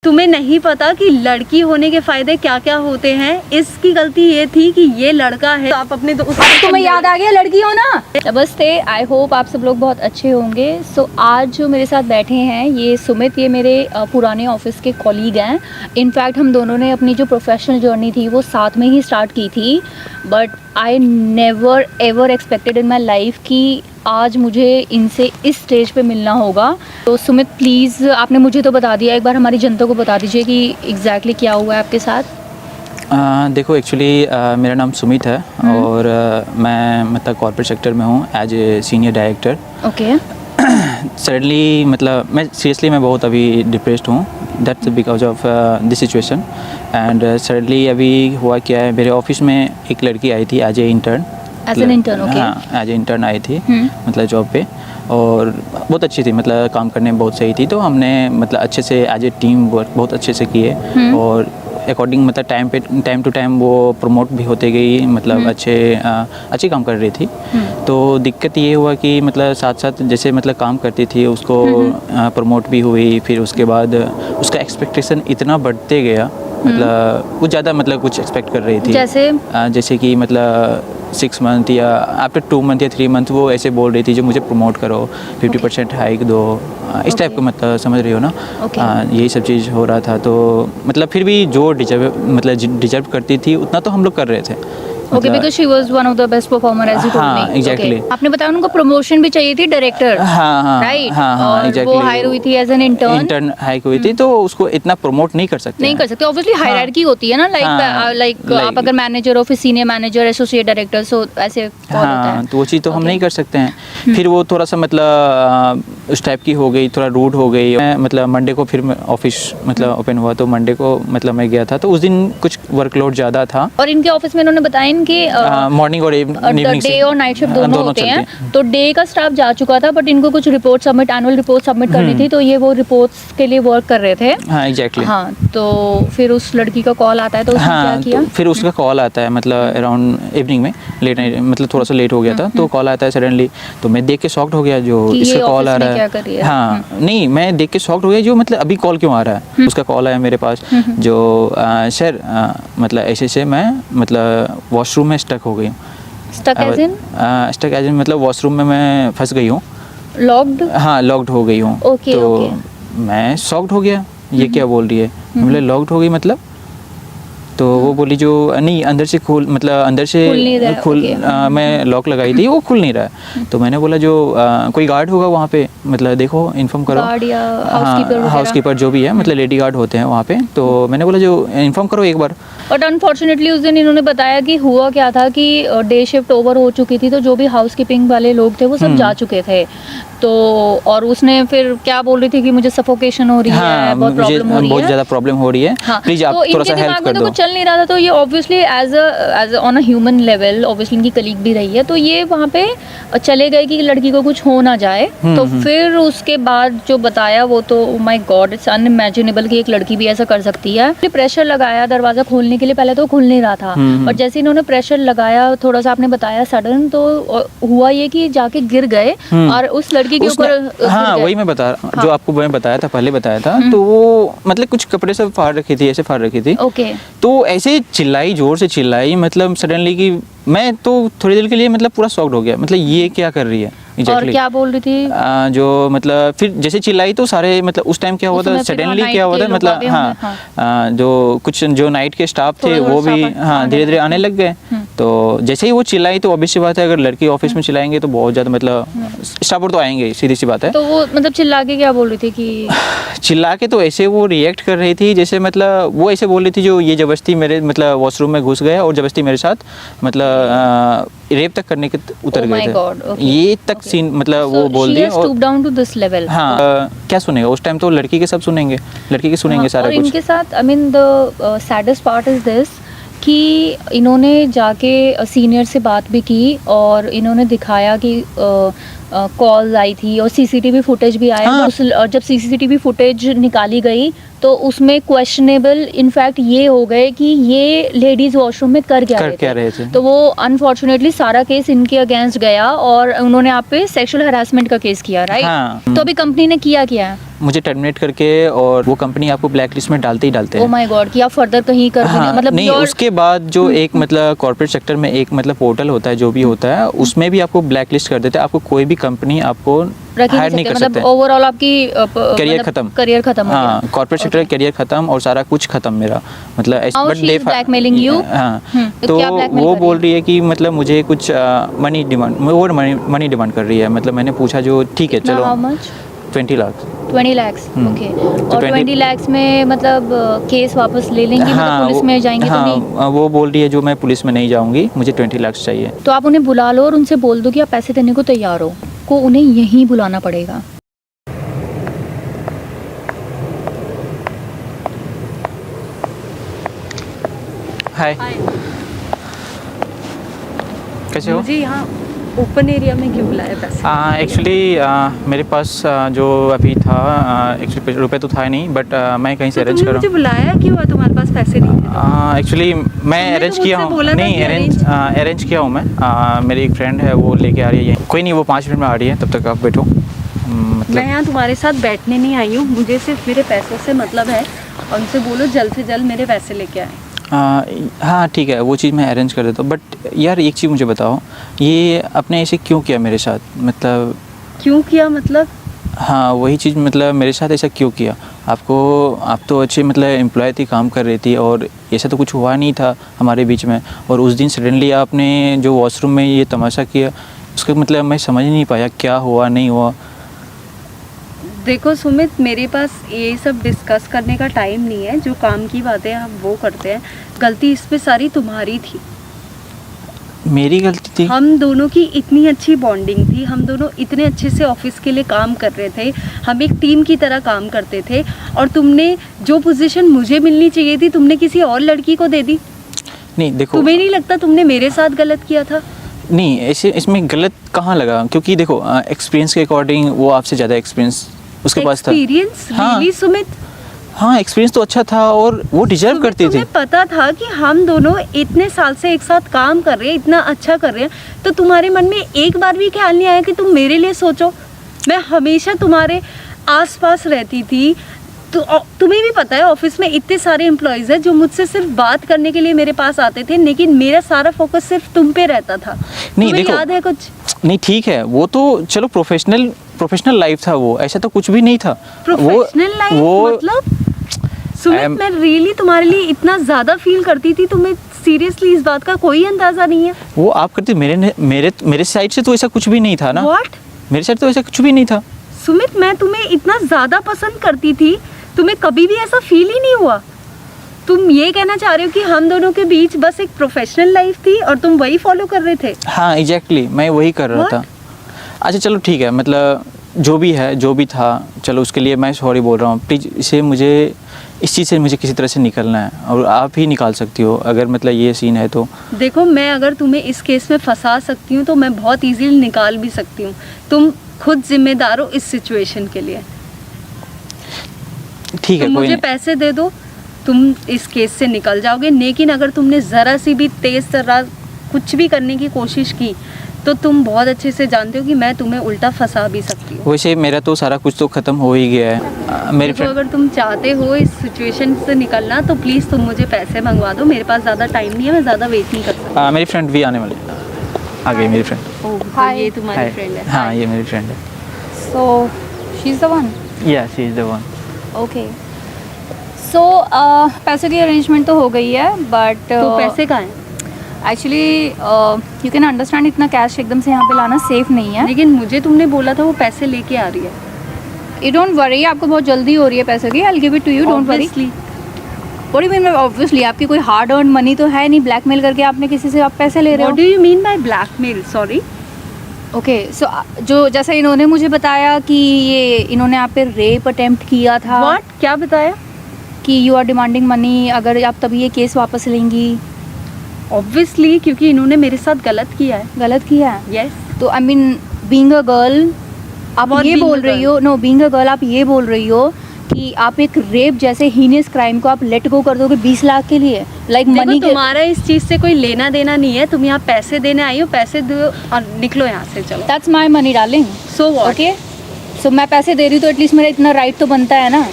तुम्हें नहीं पता कि लड़की होने के फायदे क्या क्या होते हैं। इसकी गलती ये थी कि ये लड़का है, तो आप अपने दोस्त तुम्हें याद आ गया लड़की हो ना। नमस्ते, आई होप आप सब लोग बहुत अच्छे होंगे। सो आज जो मेरे साथ बैठे हैं ये सुमित, ये मेरे पुराने ऑफिस के कॉलीग हैं। इनफैक्ट हम दोनों ने अपनी जो प्रोफेशनल जर्नी थी वो साथ में ही स्टार्ट की थी, but I never ever expected in my life कि आज मुझे इनसे इस स्टेज पे मिलना होगा। तो सुमित प्लीज़, आपने मुझे तो बता दिया, एक बार हमारी जनता को बता दीजिए कि एग्जैक्टली क्या हुआ है आपके साथ। देखो एक्चुअली मेरा नाम सुमित है और मैं मतलब कॉर्पोरेट सेक्टर में हूँ as a senior director. Okay. Suddenly मतलब मैं सीरियसली मैं बहुत अभी डिप्रेस्ड हूँ, that's because of this situation. And suddenly अभी हुआ क्या है, मेरे ऑफिस में एक लड़की आई थी as a intern. As an intern? Okay. हाँ, एज ए इंटर्न आई थी मतलब जॉब पे, और बहुत अच्छी थी, मतलब काम करने में बहुत सही थी। तो हमने मतलब अच्छे से एज ए टीम वर्क बहुत अच्छे से किए और अकॉर्डिंग मतलब टाइम टू टाइम वो प्रमोट भी होते गई, मतलब अच्छे काम कर रही थी। तो दिक्कत ये हुआ कि मतलब साथ साथ जैसे मतलब काम करती थी उसको प्रमोट भी हुई, फिर उसके बाद उसका एक्सपेक्टेशन इतना बढ़ते गया, मतलब कुछ ज़्यादा मतलब कुछ एक्सपेक्ट कर रही थी। जैसे कि मतलब 6 मंथ या आफ्टर 2 मंथ या 3 मंथ वो ऐसे बोल रही थी जो मुझे प्रमोट करो, 50% हाइक दो, इस टाइप का, मतलब समझ रही हो ना। यही सब चीज़ हो रहा था। तो मतलब फिर भी जो डिजर्व करती थी उतना तो हम लोग कर रहे थे। Okay, because she was one of the best performer as you told me. हाँ, एग्जैक्टली। आपने बताया उनको प्रमोशन भी चाहिए थी, डायरेक्टर। हाँ, राइट। हाँ, एग्जैक्टली। वो हायर हुई थी एज एन इंटर्न हाइक हुई थी, तो उसको इतना प्रमोट नहीं कर सकते। ऑब्वियसली हायरार्की होती है ना, लाइक आप अगर मैनेजर हो, फिर सीनियर मैनेजर, एसोसिएट डायरेक्टर, सो ऐसे होता है। तो वो चीज़ तो हम नहीं कर सकते हैं। फिर वो थोड़ा सा मतलब उस टाइप की हो गई, थोड़ा रूड हो गई। मैं मतलब मंडे को फिर ऑफिस मतलब ओपन हुआ, तो मंडे को मतलब मैं गया था, तो उस दिन कुछ वर्कलोड ज़्यादा था। और इनके ऑफिस में इन्होंने बताया इनके मॉर्निंग और इवनिंग डे और नाइट शिफ्ट दोनों होते हैं। तो डे का स्टाफ जा चुका था, बट इनको कुछ report submit, annual report submit करनी थी, तो ये वो रिपोर्ट्स के लिए वर्क कर रहे थे। हाँ, एग्जैक्टली। हाँ, तो फिर उस लड़की का कॉल आता है, तो उसने क्या किया? तो फिर उसका कॉल आता है मतलब अराउंड इवनिंग में, लेट नाइट, मतलब थोड़ा सा लेट हो गया था, तो कॉल आता है सडनली। तो मैं देख के शॉक्ड हो गया जो इसका कॉल आ रहा है। हाँ, नहीं, मैं देख के शॉक्ड हो गया जो मतलब अभी कॉल क्यों आ रहा है। उसका कॉल आया मेरे पास जो सर मतलब ऐसे से मैं मतलब वॉशरूम में स्टक हो गई हूँ। स्टक एज इन मतलब वॉशरूम में मैं फंस गई हूँ। लॉक्ड? हाँ, लॉक्ड हो गई हूँ। तो मैं शॉक्ड हो गया, ये क्या बोल रही है। मतलब लॉक्ड हो गई मतलब, तो वो बोली जो नहीं अंदर से मतलब अंदर से मैं लॉक लगाई थी, वो खुल नहीं रहा है। तो मैंने बोला जो कोई गार्ड होगा वहाँ पे, मतलब देखो इन्फॉर्म करो। हाँ, हाउसकीपर जो भी है, मतलब लेडी गार्ड होते हैं वहाँ पे। तो मैंने बोला जो इन्फॉर्म करो एक बार। बट अनफॉर्चुनेटली उस दिन इन्होंने बताया कि हुआ क्या था कि डे शिफ्ट ओवर हो चुकी थी, तो जो भी हाउसकीपिंग वाले लोग थे वो सब जा चुके थे। तो और उसने फिर क्या बोल रही थी कि मुझे सफोकेशन हो रही है, बहुत प्रॉब्लम हो रही है, बहुत ज़्यादा प्रॉब्लम हो रही है, प्लीज आप थोड़ा सा हेल्प कर दो। चल नहीं रहा था, तो ये obviously as on a human level, obviously इनकी कलीग भी रही है, तो ये वहाँ पे चले गए कि लड़की को कुछ हो ना जाए। तो फिर उसके बाद जो बताया वो तो माय गॉड, इट्स अनइमेजिनेबल कि एक लड़की भी ऐसा कर सकती है। प्रेशर लगाया दरवाजा खोलने के लिए, पहले तो खुल नहीं रहा था, और जैसे इन्होंने प्रेशर लगाया, थोड़ा सा आपने बताया सडन, तो हुआ ये कि जाके गिर गए और उस लड़की के ऊपर। हाँ, वही मैं बता रहा, जो आपको मैं बताया था, पहले बताया था। तो वो मतलब कुछ कपड़े सब फाड़ रखी थी, ऐसे फाड़ रखी थी। ओके। तो ऐसे चिल्लाई, जोर से चिल्लाई, मतलब सडनली कि मैं तो थोड़ी देर के लिए मतलब पूरा शॉक्ड हो गया, मतलब ये क्या कर रही है। और क्या बोल रही थी? जो मतलब फिर जैसे चिल्लाई तो सारे मतलब उस टाइम क्या हुआ था, सडनली क्या हुआ था, मतलब हाँ, जो कुछ जो नाइट के स्टाफ थे वो भी हाँ धीरे धीरे आने लग गए। तो जैसे ही वो चिल्लाई, तो ऑब्वियस सी बात है, अगर लड़की ऑफिस में चिल्लाएंगे तो बहुत ज़्यादा मतलब स्टाफ तो आएंगे, सीधी सी बात है। तो वो मतलब चिल्ला के क्या बोल रही थी कि चिल्ला के तो ऐसे वो रिएक्ट कर रही थी जैसे मतलब वो ऐसे बोल रही थी जो ये जबरदस्ती मेरे मतलब वॉशरूम में घुस गया और जबरदस्ती मेरे साथ मतलब रेप तक करने के उतर गए थे। ये तक सीन मतलब वो बोल दी। हाँ, क्या सुनेगा उस टाइम, तो लड़की के सब सुनेंगे, लड़की के सुनेंगे सारा कुछ। इनके साथ I mean the saddest part is this कि इन्होंने जाके सीनियर से बात भी की और इन्होंने दिखाया कि कॉल आई थी और सीसीटीवी फुटेज भी आया। हाँ। जब सीसीटीवी फुटेज निकाली गई तो उसमें क्वेश्चनेबल इनफैक्ट ये हो गए कि ये लेडीज वॉशरूम में कर क्या रहे थे। तो वो अनफॉर्चुनेटली सारा केस इनके अगेंस्ट गया और उन्होंने आप पे सेक्सुअल हरासमेंट का केस किया, राइट? हाँ। तो अभी कंपनी ने किया क्या है? मुझे टर्मिनेट करके और वो कंपनी आपको ब्लैक लिस्ट में डालते ही डालते ओ हैं। माय गॉड कि आप फर्दर कहीं कर हाँ, मतलब नहीं your- उसके बाद जो एक मतलब कॉर्पोरेट सेक्टर में एक मतलब पोर्टल होता है जो भी होता है उसमें भी आपको ब्लैक लिस्ट कर देते हैं। आपको कोई भी कंपनी आपको रख ही हायर नहीं कर मतलब सकते। ओवरऑल आपकी करियर खत्म। करियर खत्म हो हाँ, गया। कॉर्पोरेट सेक्टर करियर खत्म और सारा कुछ खत्म मेरा मतलब Now she is blackmailing you? हाँ, तो तो क्या blackmail वो कर बोल रही रही है कि मतलब मुझे कुछ मनी डिमांड कर रही है। मतलब मैंने पूछा जो ठीक है चलो how much 20 lakh. 20 lakhs okay और 20 20 lakhs में मतलब केस वापस ले लेंगी मतलब पुलिस में जाएंगे तो नहीं? हाँ, वो बोल रही है जो मैं पुलिस में नहीं जाऊंगी, मुझे 20 लाख चाहिए। तो आप उन्हें बुला लो और उनसे बोल दो कि आप पैसे देने को तैयार हो, को उन्हें यहीं बुलाना पड़ेगा। हाय, कैसे हो? मुझे यहाँ ओपन एरिया में क्यों बुलाया पैसे? एक्चुअली मेरे पास जो अभी था एक्चुअली रुपए तो था ही नहीं बट मैं कहीं से तो अरेंज तुमने कर मुझे बुलाया क्यों है? तुम्हारे पास पैसे नहीं थे? एक्चुअली मैं तुमने अरेंज तो किया मुझसे हूँ। बोला था नहीं कि अरेंज किया हूँ मैं। मेरी एक फ्रेंड है वो लेके आ रही है। कोई नहीं, वो 5 मिनट में आ रही है, तब तक आप बैठो। मतलब मैं यहाँ तुम्हारे साथ बैठने नहीं आई हूँ, मुझे सिर्फ मेरे पैसों से मतलब है और उनसे बोलो जल्द से जल्द मेरे पैसे लेके आए। हाँ ठीक है, वो चीज़ मैं अरेंज कर देता हूँ। बट यार एक चीज़ मुझे बताओ, ये आपने ऐसे क्यों किया मेरे साथ? मतलब क्यों किया मतलब? हाँ वही चीज़, मतलब मेरे साथ ऐसा क्यों किया? आप तो अच्छे मतलब एम्प्लॉय थी, काम कर रही थी और ऐसा तो कुछ हुआ नहीं था हमारे बीच में। और उस दिन सडनली आपने जो वॉशरूम में ये तमाशा किया, उसका मतलब मैं समझ नहीं पाया क्या हुआ नहीं हुआ। देखो सुमित, मेरे पास ये सब डिस्कस करने का टाइम नहीं है। जो काम की बातें हम वो करते हैं। गलती इस पे सारी तुम्हारी थी। मेरी गलती थी? हम दोनों की इतनी अच्छी बॉन्डिंग थी, हम दोनों इतने अच्छे से ऑफिस के लिए काम कर रहे थे, हम एक टीम की तरह काम करते थे और तुमने जो पोजीशन मुझे मिलनी चाहिए थी तुमने किसी और लड़की को दे दी। नहीं देखो, तुम्हें नहीं लगता तुमने मेरे साथ गलत किया था? नहीं ऐसे इसमें गलत कहाँ लगा, क्योंकि देखो एक्सपीरियंस के अकॉर्डिंग वो आपसे ज़्यादा एक्सपीरियंस उसके पास था। एक्सपीरियंस? हाँ। रियली सुमित? हाँ एक्सपीरियंस तो अच्छा था और वो डिजर्व सुमित, करती थी। तुम्हें पता था कि हम दोनों इतने साल से एक साथ काम कर रहे हैं, इतना अच्छा कर रहे हैं, तो तुम्हारे मन में एक बार भी ख्याल नहीं आया कि तुम मेरे लिए सोचो? मैं हमेशा तुम्हारे आसपास रहती थी। तो तुम्हें भी पता है ऑफिस में इतने सारे एम्प्लॉयज़ हैं जो मुझसे सिर्फ बात करने के लिए मेरे पास आते थे, लेकिन मेरा सारा फोकस सिर्फ तुम पे रहता था। नहीं तुम्हें देखो, याद है कुछ? नहीं ठीक है, वो तो चलो प्रोफेशनल लाइफ था, वो ऐसा तो कुछ भी नहीं था। प्रोफेशनल लाइफ मतलब? सुमित, मैं रियली तुम्हारे लिए इतना ज़्यादा फील करती थी, तुम्हें सीरियसली इस बात का कोई अंदाज़ा नहीं है? वो आप करते, मेरे साइड से तो ऐसा कुछ भी नहीं था ना। What? मेरे साइड तो ऐसा कुछ भी नहीं था। सुमित, मैं तुम्हें इतना ज़्यादा पसंद करती थी, तुम्हें कभी भी ऐसा फील ही नहीं हुआ? तुम ये कहना चाह रहे हो कि हम दोनों के बीच बस एक प्रोफेशनल लाइफ थी और तुम वही फॉलो कर रहे थे? हाँ एग्जैक्टली, मैं वही कर रहा था। अच्छा चलो ठीक है, मतलब जो भी है जो भी था, चलो उसके लिए मैं सॉरी बोल रहा हूँ। प्लीज़ इस चीज़ से मुझे किसी तरह से निकलना है और आप ही निकाल सकती हो अगर मतलब ये सीन है तो। देखो, मैं अगर तुम्हें इस केस में फंसा सकती हूँ तो मैं बहुत इजीली निकाल भी सकती हूँ। तुम खुद जिम्मेदार हो इस सिचुएशन के लिए। ठीक है, तुम कोई मुझे पैसे दे दो, तुम इस केस से निकल जाओगे। लेकिन अगर तुमने ज़रा सी भी तेज़ तरह कुछ भी करने की कोशिश की तो तुम बहुत अच्छे से जानते हो कि मैं तुम्हें उल्टा फंसा भी सकती हूँ। वैसे मेरा तो सारा कुछ तो ख़त्म हो ही गया है। मेरी तो अगर तुम चाहते हो इस सिचुएशन से निकलना तो प्लीज़ तुम मुझे पैसे मंगवा दो। मेरे पास ज़्यादा टाइम नहीं है, मैं ज़्यादा वेट नहीं कर सकती। मेरी फ्रेंड भी आने वाली है। आ गई मेरी फ्रेंड। ओह, तो Hi. ये तुम्हारी फ्रेंड है? हाँ ये मेरी फ्रेंड है। So she is the one. या she is the one. Okay so पैसों की अरेंजमेंट तो हो गई है बट तो पैसे कहाँ हैं? एक्चुअली यू कैन अंडरस्टैंड इतना कैश एकदम से यहाँ पे लाना सेफ नहीं है। लेकिन मुझे तुमने बोला था वो पैसे लेके आ रही है। यू डोंट वरी, आपको बहुत जल्दी हो रही है पैसों की। I will give it to you, don't worry. Obviously. What do you mean? Obviously आपकी कोई हार्ड अर्न मनी तो है नहीं, ब्लैकमेल करके आपने किसी से आप पैसे ले रहे What हो। do you mean by blackmail? Sorry. Okay so जो जैसा इन्होंने मुझे बताया कि ये इन्होंने आप पे रेप अटेम्प्ट किया था। What? क्या बताया? कि यू आर डिमांडिंग मनी, अगर आप तभी ये केस वापस लेंगी। Obviously, क्योंकि इन्होंने मेरे साथ गलत किया है। गलत किया है? Yes. तो I mean being a girl आप What ये being बोल a रही girl? हो, नो बीइंग अ गर्ल आप ये बोल रही हो कि आप एक रेप जैसे हीनियस क्राइम को आप लेट गो कर दोगे 20 लाख के लिए? लाइक मनी देखो, तुम्हारा इस चीज से कोई लेना देना नहीं है। तुम यहाँ पैसे देने आई हो, पैसे दो और निकलो यहाँ से, चलो। That's my money darling. So what? Okay so मैं पैसे दे रही हूँ तो एटलीस्ट मेरा इतना राइट तो बनता है ना।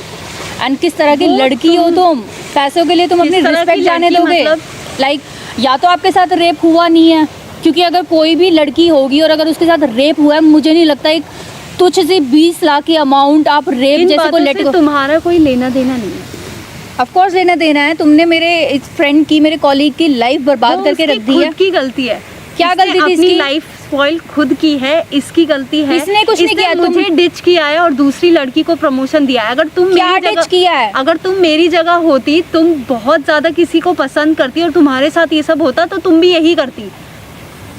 एंड किस तरह की वो लड़की हो तुम, पैसों के लिए तुम किस अपनी तरह की रिस्पेक्ट जाने लड़की दोगे? मतलब? लाइक या तो आपके साथ रेप हुआ नहीं है, क्योंकि अगर कोई भी लड़की होगी और अगर उसके साथ रेप हुआ है, मुझे नहीं लगता एक तुच्छ सी 20 लाख की अमाउंट आप रेप इन जैसे को बातों लेट से तुम्हारा कोई लेना देना नहीं है। ऑफ कोर्स लेना देना है। तुमने मेरे इस फ्रेंड की, मेरे कॉलीग की लाइफ बर्बाद वो करके उसकी रख दी है। खुद की गलती है। क्या इसने गलती थी अपनी इसकी? लाइफ स्पॉइल खुद की है, इसकी गलती है। इसने कुछ नहीं किया, तुम- मुझे डिच किया है और दूसरी लड़की को प्रमोशन दिया है। अगर तुम क्या मेरी ditch जगह किया है? अगर तुम मेरी जगह होती, तुम बहुत ज्यादा किसी को पसंद करती और तुम्हारे साथ ये सब होता तो तुम भी यही करती।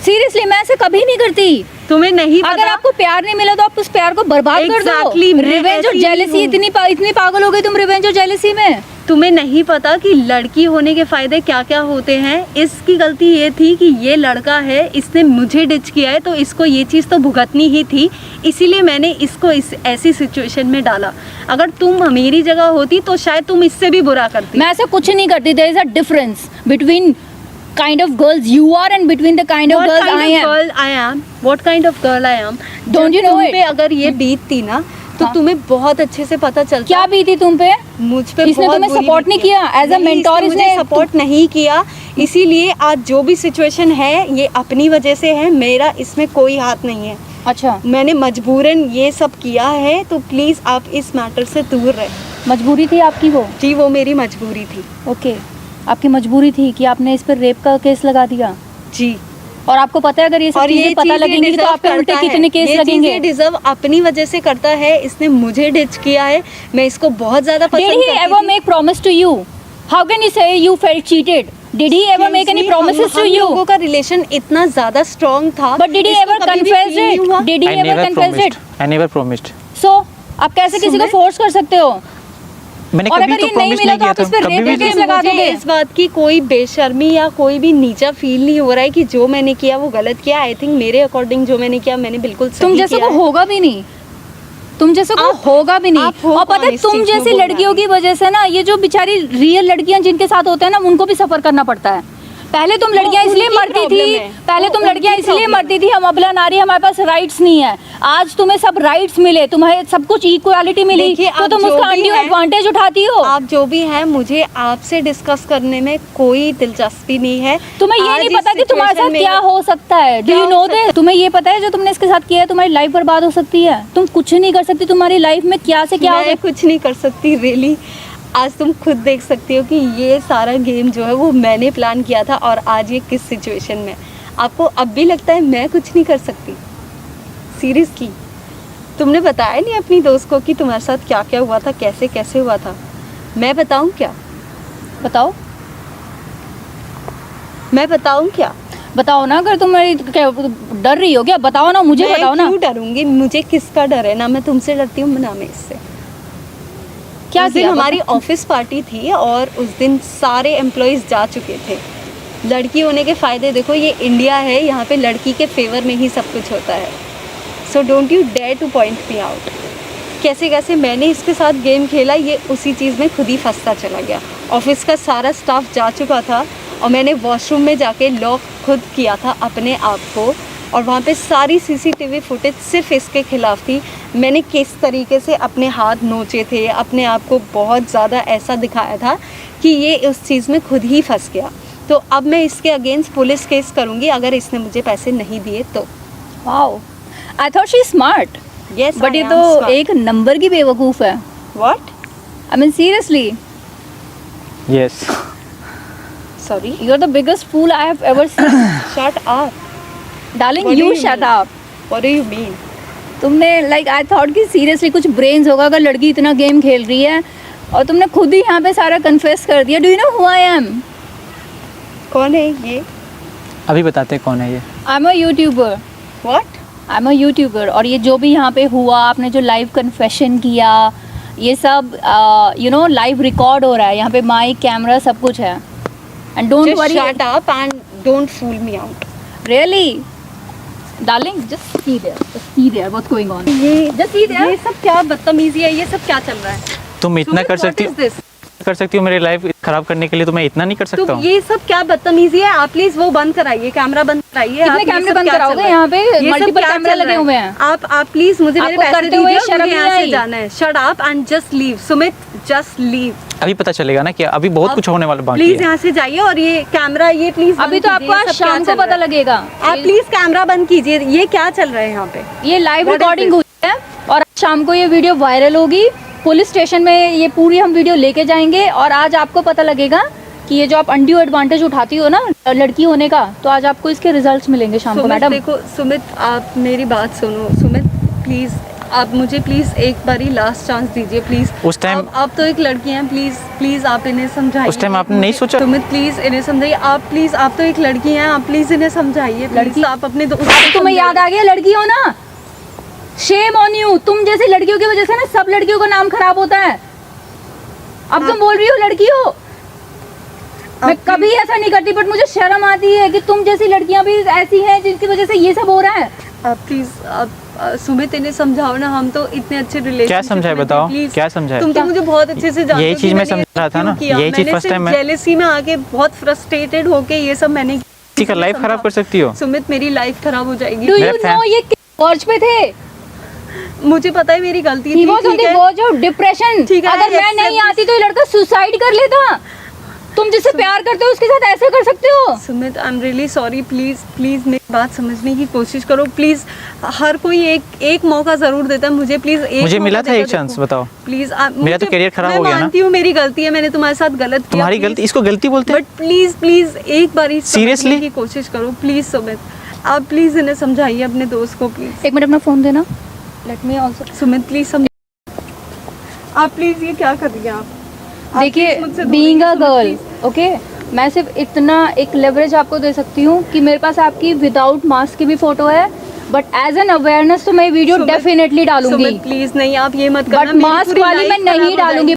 सीरियसली मैं ऐसे कभी नहीं करती। तुम्हें नहीं अगर पता। आपको प्यार नहीं मिला तो आप उस प्यार को बर्बाद कर Exactly, दो। मैं रिवेंज और ऐसी ही जेलसी हूँ। इतनी पागल हो गई तुम रिवेंज और जेलसी में। तुम्हें नहीं पता कि लड़की होने के फायदे क्या क्या होते हैं। इसकी गलती ये थी कि ये लड़का है, इसने मुझे डिच किया है तो इसको ये चीज़ तो भुगतनी ही थी, इसीलिए मैंने इसको इस ऐसी सिचुएशन में डाला। अगर तुम मेरी जगह होती तो शायद तुम इससे भी बुरा करती। मैं ऐसा कुछ नहीं करती। There is a difference between kind of girls you are and between the kind of What girls kind I of am. girl I am? What kind of girl I am? Don't you know तुम it? पे अगर ये बीतती ना तो हाँ। तुम्हें बहुत अच्छे से पता चलता। क्या बीती तुम पे? मुझ पे इसने बहुत तुम्हें बुरी support नहीं बीती है। किया? As a नहीं, mentor इसने मुझे इसने- सपोर्ट नहीं किया, इसीलिए आज जो भी सिचुएशन है ये अपनी वजह से है, मेरा इसमें कोई हाथ नहीं है। अच्छा, मैंने मजबूरन ये सब किया है, तो प्लीज़ आप इस मैटर से दूर रहे। मजबूरी थी आपकी वो? जी वो मेरी मजबूरी थी। ओके, आपकी मजबूरी थी कि आपने इस पर रेप का केस लगा दिया। जी, और आपको पता है अगर ये सब और ये चीजें पता चीज़ ये लगेंगी तो deserve आप पे उल्टे करता है। कितने केस ये लगेंगे? चीज़ ये डिजर्व अपनी वजह से करता है। इसने मुझे डिच किया है, मैं इसको बहुत ज्यादा पसंद Did he करती ever थी। make promise to you? How can you say you felt cheated? Did he ever make any promises to हम you? लोगों का रिलेशन इतना ज्यादा स्ट्रॉन्ग था। But did he इसको ever कभी भी confess feel नहीं it? हुआ। Did he I ever never confess it? promised. I never promised. So आप कैसे किसी को सुमित? फोर्स कर सकते हो? मैंने और कभी अगर तो ये नहीं प्रॉमिस मिला नहीं तो किया आप था, इस पे कभी रेप भी के नहीं। केस लगा मुझे दोगे? इस बात की कोई बेशर्मी या कोई भी नीचा फील नहीं हो रहा है कि जो मैंने किया वो गलत किया। आई थिंक मेरे अकॉर्डिंग जो मैंने किया मैंने बिल्कुल सही तुम जैसे किया को है। होगा भी नहीं, तुम जैसे को आप- होगा भी नहीं। आप हो और पता कौन है इस तुम चीज़ में जैसी बोलने लड़कियों वाली? की वजह से ना ये जो बेचारी रियल लड़कियां जिनके साथ होते हैं ना उनको भी सफर करना पड़ता है। पहले तुम लड़कियां वो इसलिए उनकी मरती problem थी, है। पहले वो तुम लड़कियां उनकी इसलिए problem मरती थी हम अबला नारी, हमारे पास राइट्स नहीं है। आज तुम्हें सब राइट्स मिले, तुम्हें सब कुछ इक्वालिटी मिली, देखिए, तो आप तुम जो उसका भी अनड्यू हैं- एडवांटेज उठाती हो। आप जो भी हैं मुझे आपसे डिस्कस करने में कोई दिलचस्पी नहीं है। तुम्हें ये आज नहीं इस पता कि तुम्हारे situation साथ में- क्या हो सकता है। डू क्या यू हो नो सकता दिस? तुम्हें ये पता है जो तुमने इसके साथ किया है तुम्हारी लाइफ बर्बाद हो सकती है। तुम कुछ नहीं कर सकती, तुम्हारी लाइफ में क्या से क्या हो मैं कुछ नहीं कर सकती रियली। आज तुम खुद देख सकती हो कि ये सारा गेम जो है वो मैंने प्लान किया था और आज ये किस सिचुएशन में। आपको अब भी लगता है मैं कुछ नहीं कर सकती? सीरियसली तुमने बताया नहीं अपनी दोस्त को कि तुम्हारे साथ क्या क्या हुआ था, कैसे कैसे हुआ था? मैं बताऊं क्या? बताओ, मैं बताऊं क्या? बताओ ना। अगर तुम्हारी क्या डर रही हो क्या? बताओ ना, मुझे मैं बताओ ना। क्यों डरूंगी? मुझे किसका डर है? ना मैं तुमसे डरती हूँ ना मैं इससे। क्या उस दिन किया? हमारी ऑफिस पार्टी थी और उस दिन सारे एम्प्लॉयज़ जा चुके थे। लड़की होने के फ़ायदे देखो, ये इंडिया है, यहाँ पे लड़की के फेवर में ही सब कुछ होता है। So don't you dare to point me out. कैसे कैसे मैंने इसके साथ गेम खेला, ये उसी चीज़ में खुद ही फंसता चला गया। ऑफिस का सारा स्टाफ जा चुका था और मैंने वॉशरूम में जाके लॉक खुद किया था अपने आप को, और वहाँ पे सारी सीसीटीवी फुटेज सिर्फ इसके खिलाफ थी। मैंने किस तरीके से अपने हाथ नोचे थे, अपने आप को बहुत ज़्यादा ऐसा दिखाया था कि ये उस चीज़ में खुद ही फंस गया। तो अब मैं इसके अगेंस्ट पुलिस केस करूँगी अगर इसने मुझे पैसे नहीं दिए तो। Wow, I thought she smart, yes but ये तो एक नंबर की बेवकूफ़ है। What? I mean seriously, Yes. Sorry, you are the biggest fool I have ever seen. Shut up. Darling What do you you shut mean? Up. What do you mean? तुमने like I thought कि seriously कुछ brains होगा अगर लड़की इतना game खेल रही है, और तुमने खुद ही यहाँ पे सारा कन्फेस कर दिया। Do you know who I am? कौन है ये? अभी बताते हैं कौन है ये। I am a YouTuber. What? I am a YouTuber. और ये जो भी यहाँ पे हुआ, आपने जो लाइव कन्फेशन किया, ये सब यू नो लाइव रिकॉर्ड हो रहा है यहाँ पे, माइक कैमरा सब कुछ है। And don't Just worry, shut up and don't fool me out. Really darling, just see there what's going on. ये Just see there. ये सब क्या बदतमीजी है? ये सब क्या चल रहा है? तुम इतना कर सकती हो? What is this? कर सकती हो मेरी लाइफ खराब करने के लिए, तो मैं इतना नहीं कर सकता तो हूँ। ये सब क्या बदतमीजी है? आप प्लीज वो बंद कराइए, कैमरा बंद कराइए। कितने आप ये कैमरे सब बंद क्या कराओगे? चल रहा है? यहाँ पे ये सब multiple क्या कैमरे चल लगे रहा है? हुए हैं। आप प्लीज मुझे मेरे आपको पैसे करते हुए दीजिए, शर्म मुझे नहीं यहाँ से आई? जाना है। Shut up and just leave Sumit, just leave अभी पता चलेगा ना कि अभी बहुत कुछ होने वाला बाकी प्लीज है। यहाँ से जाइए। और ये कैमरा ये प्लीज अभी तो आपको आज शाम को पता लगेगा। आप प्लीज कैमरा बंद कीजिए। ये क्या चल रहा है यहाँ पे? ये live What is recording this? हुई है और आज शाम को ये वीडियो वायरल होगी। पुलिस स्टेशन में ये पूरी हम वीडियो लेके जाएंगे और आज आपको पता लगेगा कि ये जो आप अनड्यू एडवांटेज उठाती हो ना लड़की होने का, तो आज आपको इसके रिजल्ट्स मिलेंगे शाम को। सुमित मैडम देखो, सुमित आप मेरी बात सुनो। सुमित प्लीज आप मुझे प्लीज एक बारी लास्ट चांस दीजिए प्लीज। उस टाइम आप तो एक लड़की हैं, प्लीज प्लीज आप इन्हें समझाइए। उस टाइम आपने नहीं सोचा? सुमित प्लीज इन्हें समझाइए। आप प्लीज, आप तो एक लड़की हैं, आप प्लीज इन्हें समझाइए। लड़की? आप अपने दोस्त अब तुम्हें याद आ गया लड़की हो ना, शेम ऑन यू। तुम जैसी लड़कियों की वजह से ना सब लड़कियों का नाम खराब होता है। अब तुम बोल रही हो लड़की हो, मैं कभी ऐसा नहीं करती, बट मुझे शर्म आती है कि तुम जैसी लड़कियां भी ऐसी हैं जिनकी वजह से ये सब हो रहा है। आप प्लीज आप सुमित इन्हें समझाओ ना। हम तो इतने अच्छे रिलेशन क्या समझाए बताओ, क्या समझाए? तुम तो मुझे बहुत अच्छे से जानते हो। यही चीज मैं समझ रहा था ना, यही चीज फर्स्ट टाइम मैं जेलेसी में आके बहुत फ्रस्ट्रेटेड होके ये सब मैंने किसी का लाइफ खराब कर सकती हो। सुमित मेरी लाइफ खराब हो जाएगी। डू मेरा यू फैन- नो ये किस वर्ज पे थे? मुझे पता है मेरी गलती He थी। was on ठीक the है? verge of depression। ठीक है, अगर I मैं नहीं accept आती तो ये लड़का सुसाइड कर लेता। तुम जिससे प्यार करते हो उसके साथ ऐसे कर सकते हो? Sumit I am really sorry. Please please मेरी बात समझने की कोशिश करो प्लीज। हर कोई एक मौका जरूर देता है मुझे। प्लीज एक मुझे मौका मिला था देकर एक चांस, देखो। बताओ। प्लीज मेरा तो career खराब हो गया ना। मैं मानती हूँ मेरी गलती है, मैंने तुम्हारे साथ गलत किया। तुम्हारी गलती, इसको गलती बोलते हैं? बट प्लीज प्लीज एक बारी समझने Seriously? की कोशिश करो प्लीज सुमित। आप प्लीज इन्हें समझाइए अपने दोस्त को प्लीज। एक मिनट अपना फोन देना। Let me also. Sumit please समझ। आप प्लीज ये क्या कर रही हैं आप? देखिए please मुझसे दूर बीइंग अ रहिए, सुमित, गर्ल, please। ओके, मैं सिर्फ इतना एक लेवरेज आपको दे सकती हूँ कि मेरे पास आपकी विदाउट मास्क की भी फोटो है, बट एज एन अवेयरनेस तो मैं वीडियो सुमित, डेफिनेटली डालूंगी, सुमित प्लीज नहीं, आप ये मत करना। बट मेरी मास्क पूरी वाली life मैं खराब नहीं हो जाएगी। डालूंगी।